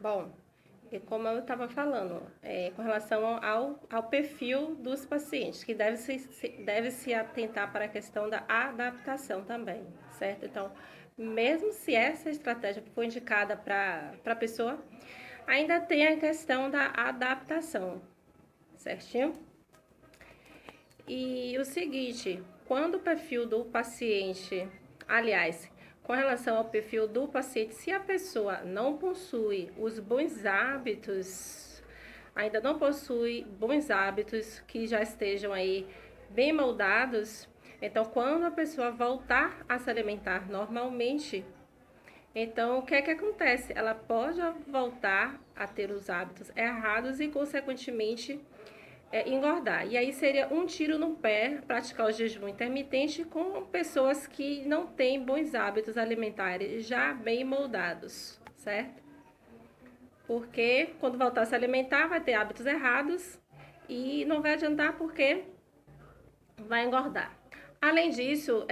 Bom, e como eu estava falando, com relação ao perfil dos pacientes, que deve se atentar para a questão da adaptação também, certo? Então, mesmo se essa estratégia for indicada para a pessoa, ainda tem a questão da adaptação, certinho? E o seguinte, quando o perfil do paciente, aliás, com relação ao perfil do paciente, se a pessoa não possui os bons hábitos, ainda não possui bons hábitos que já estejam aí bem moldados, então quando a pessoa voltar a se alimentar normalmente, então o que é que acontece? Ela pode voltar a ter os hábitos errados e, consequentemente, engordar. E aí seria um tiro no pé praticar o jejum intermitente com pessoas que não têm bons hábitos alimentares já bem moldados, certo? Porque quando voltar a se alimentar vai ter hábitos errados e não vai adiantar porque vai engordar. Além disso,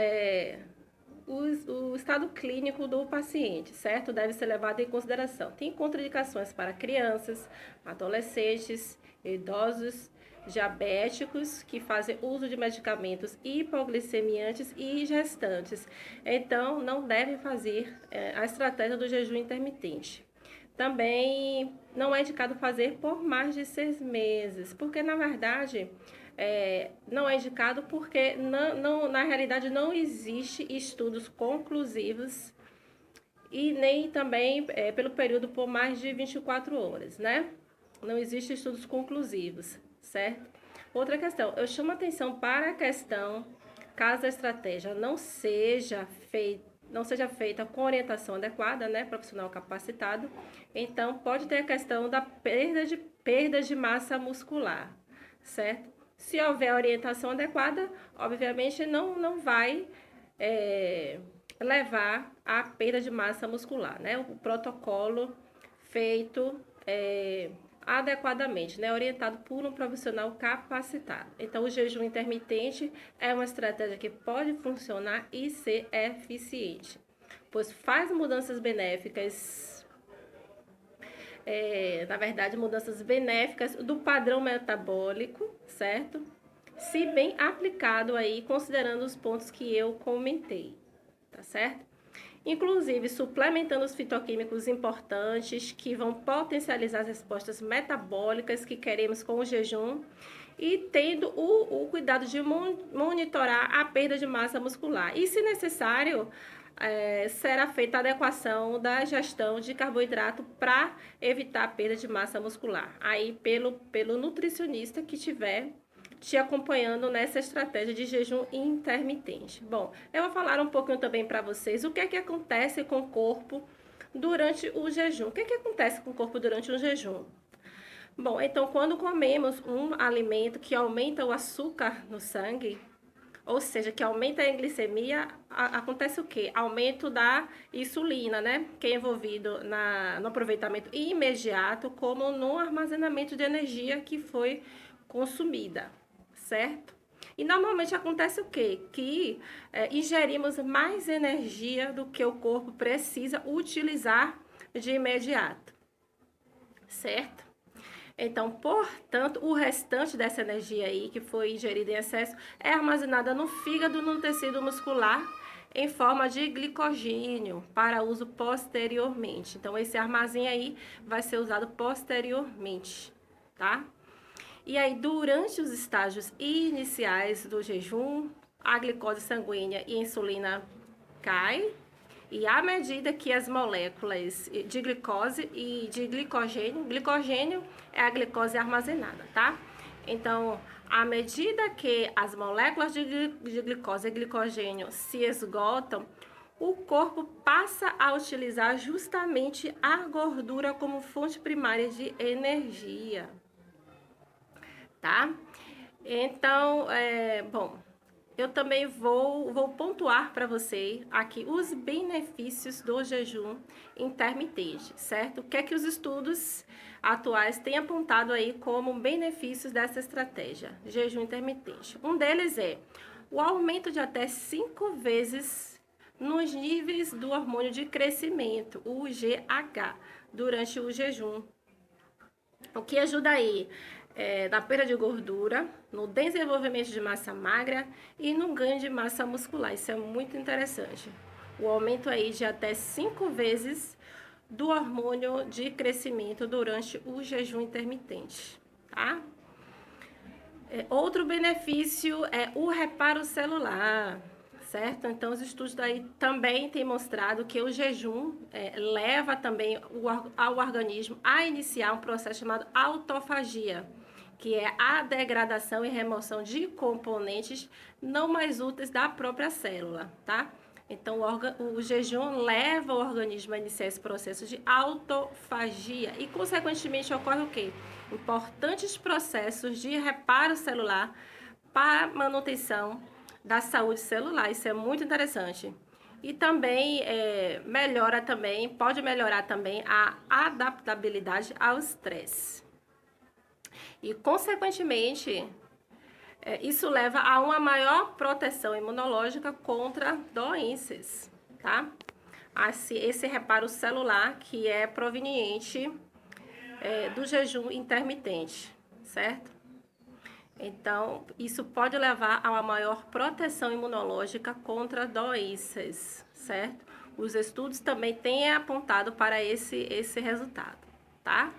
o estado clínico do paciente, certo? Deve ser levado em consideração. Tem contraindicações para crianças, adolescentes, idosos, diabéticos que fazem uso de medicamentos hipoglicemiantes e gestantes. Então, não devem fazer a estratégia do jejum intermitente. Também não é indicado fazer por mais de 6 meses, porque na verdade não é indicado porque na realidade não existe estudos conclusivos e nem também pelo período por mais de 24 horas, né? Não existe estudos conclusivos, certo? Outra questão, eu chamo atenção para a questão, caso a estratégia não seja feita com orientação adequada, né, profissional capacitado, então pode ter a questão da perda de massa muscular, certo? Se houver orientação adequada, obviamente não vai levar à perda de massa muscular, né? O protocolo feito adequadamente, né? Orientado por um profissional capacitado. Então, o jejum intermitente é uma estratégia que pode funcionar e ser eficiente, pois faz mudanças benéficas, na verdade, mudanças benéficas do padrão metabólico, certo? Se bem aplicado aí, considerando os pontos que eu comentei, tá certo? Inclusive suplementando os fitoquímicos importantes que vão potencializar as respostas metabólicas que queremos com o jejum e tendo o cuidado de monitorar a perda de massa muscular. E, se necessário, será feita a adequação da ingestão de carboidrato para evitar a perda de massa muscular. Aí, pelo nutricionista que tiver te acompanhando nessa estratégia de jejum intermitente. Bom, eu vou falar um pouquinho também para vocês o que é que acontece com o corpo durante o jejum. O que é que acontece com o corpo durante o jejum? Bom, então quando comemos um alimento que aumenta o açúcar no sangue, ou seja, que aumenta a glicemia, acontece o quê? Aumento da insulina, né? Que é envolvido no aproveitamento imediato, como no armazenamento de energia que foi consumida, certo? E normalmente acontece o quê? Que ingerimos mais energia do que o corpo precisa utilizar de imediato, certo? Então, portanto, o restante dessa energia aí que foi ingerida em excesso é armazenada no fígado, no tecido muscular, em forma de glicogênio para uso posteriormente. Então, esse armazém aí vai ser usado posteriormente, tá? E aí, durante os estágios iniciais do jejum, a glicose sanguínea e a insulina cai. E à medida que as moléculas de glicose e de glicogênio é a glicose armazenada, tá? Então, à medida que as moléculas de glicose e glicogênio se esgotam, o corpo passa a utilizar justamente a gordura como fonte primária de energia, tá? Então, bom, eu também vou pontuar para você aqui os benefícios do jejum intermitente, certo? O que é que os estudos atuais têm apontado aí como benefícios dessa estratégia, jejum intermitente? Um deles é o aumento de até 5 vezes nos níveis do hormônio de crescimento, o GH, durante o jejum. O que ajuda aí? Na perda de gordura, no desenvolvimento de massa magra e no ganho de massa muscular. Isso é muito interessante. O aumento aí de até 5 vezes do hormônio de crescimento durante o jejum intermitente, tá? Outro benefício é o reparo celular, certo? Então, os estudos daí também têm mostrado que o jejum leva também ao organismo a iniciar um processo chamado autofagia, que é a degradação e remoção de componentes não mais úteis da própria célula, tá? Então, o jejum leva o organismo a iniciar esse processo de autofagia e, consequentemente, ocorre o quê? Importantes processos de reparo celular para manutenção da saúde celular. Isso é muito interessante. E também pode melhorar também a adaptabilidade ao estresse. E, consequentemente, isso leva a uma maior proteção imunológica contra doenças, tá? Esse reparo celular que é proveniente do jejum intermitente, certo? Então, isso pode levar a uma maior proteção imunológica contra doenças, certo? Os estudos também têm apontado para esse resultado, tá?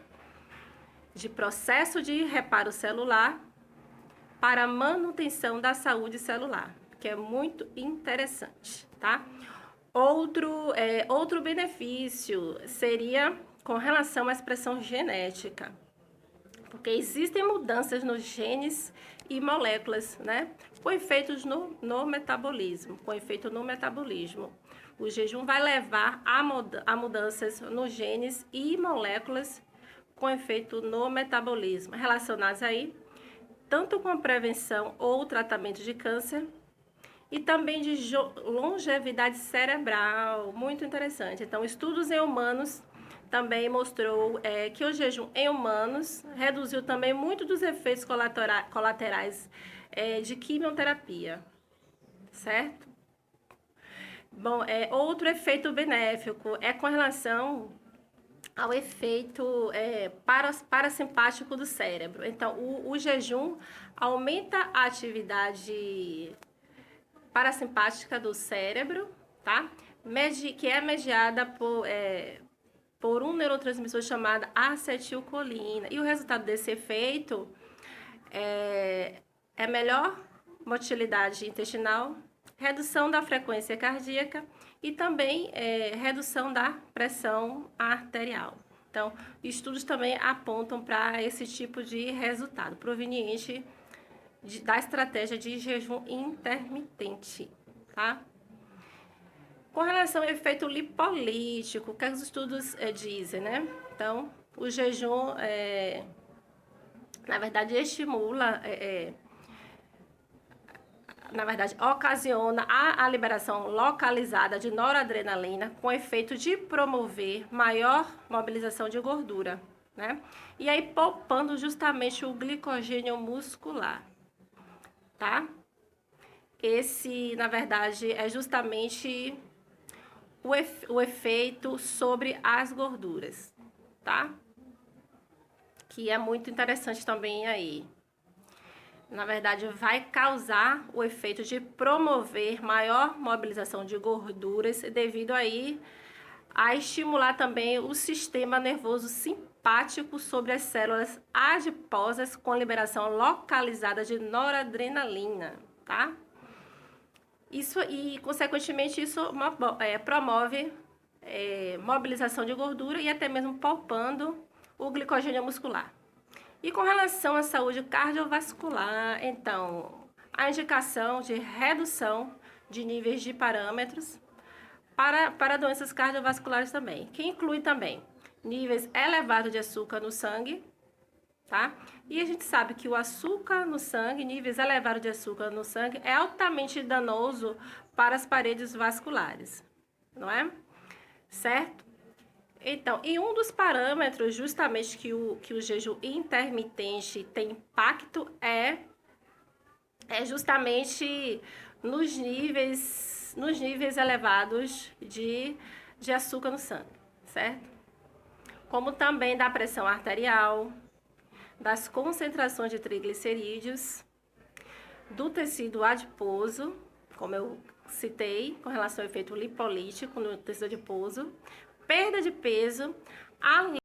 De processo de reparo celular para manutenção da saúde celular, que é muito interessante, tá? Outro benefício seria com relação à expressão genética, porque existem mudanças nos genes e moléculas, né? Com efeitos no metabolismo, O jejum vai levar a mudanças nos genes e moléculas com efeito no metabolismo, relacionados aí tanto com a prevenção ou tratamento de câncer e também de longevidade cerebral, muito interessante. Então, estudos em humanos também mostrou que o jejum em humanos reduziu também muito dos efeitos colaterais de quimioterapia, certo? Bom, outro efeito benéfico é com relação ao efeito parasimpático do cérebro. Então, o jejum aumenta a atividade parasimpática do cérebro, tá? Que é mediada por um neurotransmissor chamado acetilcolina. E o resultado desse efeito é melhor motilidade intestinal, redução da frequência cardíaca e também redução da pressão arterial. Então, estudos também apontam para esse tipo de resultado proveniente da estratégia de jejum intermitente, tá? Com relação ao efeito lipolítico, o que os estudos dizem, né? Então, o jejum, na verdade, ocasiona a liberação localizada de noradrenalina com efeito de promover maior mobilização de gordura, né? E aí poupando justamente o glicogênio muscular, tá? Esse, na verdade, é justamente o efeito sobre as gorduras, tá? Que é muito interessante também aí. Na verdade, vai causar o efeito de promover maior mobilização de gorduras devido aí a estimular também o sistema nervoso simpático sobre as células adiposas com liberação localizada de noradrenalina, tá? Isso e, consequentemente, isso promove mobilização de gordura e até mesmo poupando o glicogênio muscular. E com relação à saúde cardiovascular, então, a indicação de redução de níveis de parâmetros para doenças cardiovasculares também, que inclui também níveis elevados de açúcar no sangue, tá? E a gente sabe que o açúcar no sangue, níveis elevados de açúcar no sangue, é altamente danoso para as paredes vasculares, não é? Certo? Então, e um dos parâmetros justamente que o jejum intermitente tem impacto é justamente nos níveis elevados de açúcar no sangue, certo? Como também da pressão arterial, das concentrações de triglicerídeos, do tecido adiposo, como eu citei, com relação ao efeito lipolítico no tecido adiposo, perda de peso, além